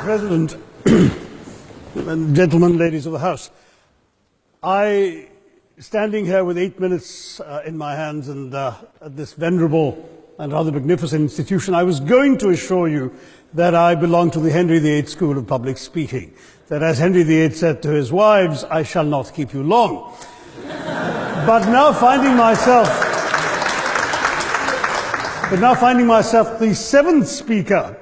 President, and gentlemen, ladies of the House, standing here with 8 minutes in my hands and at this venerable and rather magnificent institution, I was going to assure you that I belong to the Henry VIII School of Public Speaking, that as Henry VIII said to his wives, I shall not keep you long. But now finding myself the seventh speaker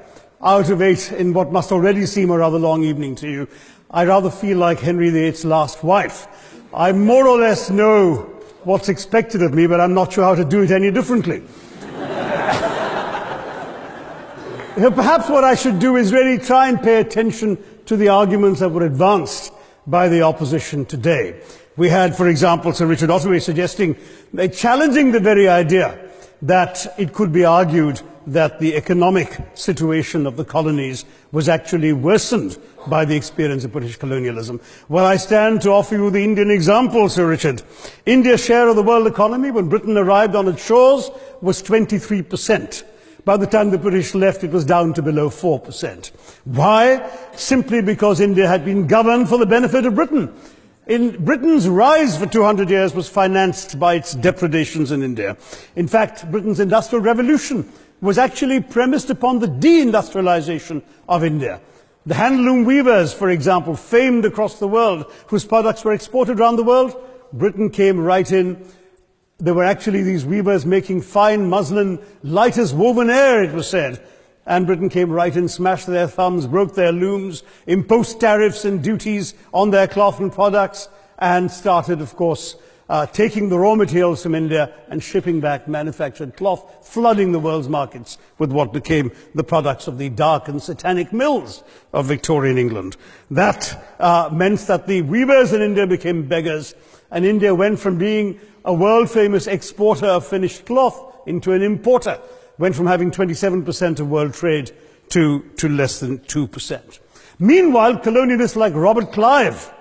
out of 8 in what must already seem a rather long evening to you, I rather feel like Henry VIII's last wife. I more or less know what's expected of me, but I'm not sure how to do it any differently. Perhaps what I should do is really try and pay attention to the arguments that were advanced by the opposition today. We had, for example, Sir Richard Ottaway challenging the very idea that it could be argued that the economic situation of the colonies was actually worsened by the experience of British colonialism. Well, I stand to offer you the Indian example, Sir Richard. India's share of the world economy when Britain arrived on its shores was 23%. By the time the British left, it was down to below 4%. Why? Simply because India had been governed for the benefit of Britain. Britain's rise for 200 years was financed by its depredations in India. In fact, Britain's industrial revolution was actually premised upon the deindustrialization of India. The handloom weavers, for example, famed across the world, whose products were exported around the world, Britain came right in. There were actually these weavers making fine muslin, light as woven air, it was said. And Britain came right in, smashed their thumbs, broke their looms, imposed tariffs and duties on their cloth and products, and started, of course, taking the raw materials from India and shipping back manufactured cloth, flooding the world's markets with what became the products of the dark and satanic mills of Victorian England. That meant that the weavers in India became beggars, and India went from being a world-famous exporter of finished cloth into an importer, went from having 27% of world trade to less than 2%. Meanwhile, colonialists like Robert Clive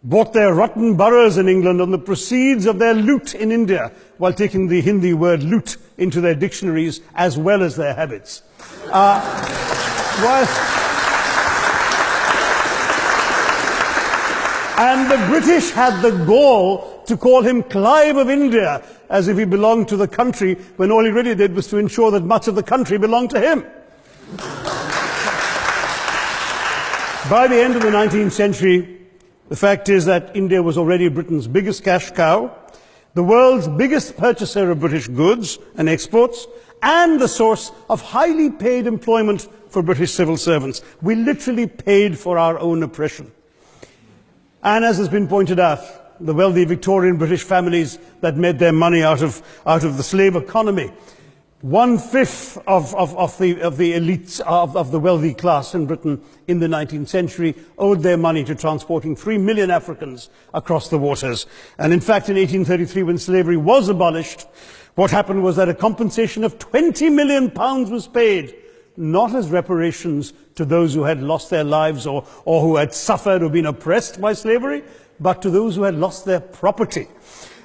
bought their rotten boroughs in England on the proceeds of their loot in India, while taking the Hindi word loot into their dictionaries as well as their habits. And the British had the gall to call him Clive of India, as if he belonged to the country, when all he really did was to ensure that much of the country belonged to him. By the end of the 19th century, the fact is that India was already Britain's biggest cash cow, the world's biggest purchaser of British goods and exports, and the source of highly paid employment for British civil servants. We literally paid for our own oppression. And as has been pointed out, the wealthy Victorian British families that made their money out of the slave economy, 1/5 of the elites of the wealthy class in Britain in the 19th century owed their money to transporting 3 million Africans across the waters. And in fact, in 1833, when slavery was abolished, what happened was that a compensation of £20 million was paid, not as reparations to those who had lost their lives or who had suffered or been oppressed by slavery, but to those who had lost their property.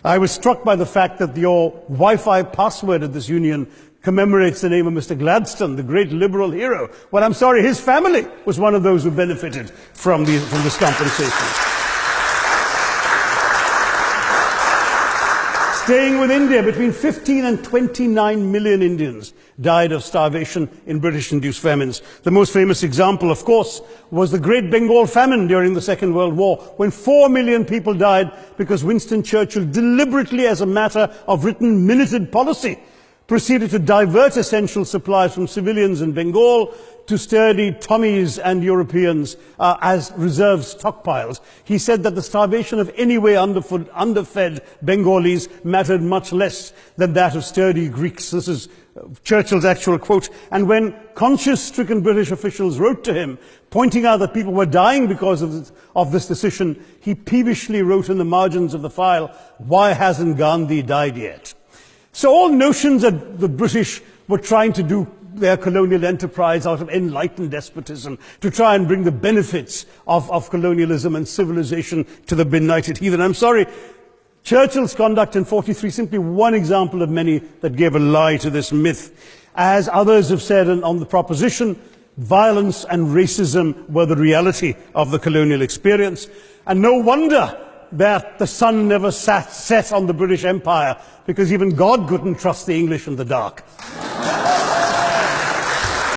I was struck by the fact that your Wi-Fi password at this union commemorates the name of Mr. Gladstone, the great liberal hero. Well, I'm sorry, his family was one of those who benefited from this compensation. Staying with India, between 15 and 29 million Indians died of starvation in British-induced famines. The most famous example, of course, was the Great Bengal Famine during the Second World War, when 4 million people died because Winston Churchill, deliberately as a matter of written minuted policy, proceeded to divert essential supplies from civilians in Bengal to sturdy Tommies and Europeans as reserve stockpiles. He said that the starvation of anyway underfed Bengalis mattered much less than that of sturdy Greeks. This is Churchill's actual quote. And when conscience-stricken British officials wrote to him, pointing out that people were dying because of this decision, he peevishly wrote in the margins of the file, "Why hasn't Gandhi died yet?" So all notions that the British were trying to do their colonial enterprise out of enlightened despotism, to try and bring the benefits of colonialism and civilization to the benighted heathen. I'm sorry, Churchill's conduct in 43 simply one example of many that gave a lie to this myth. As others have said on the proposition, violence and racism were the reality of the colonial experience. And no wonder that the sun never set on the British Empire, because even God couldn't trust the English in the dark.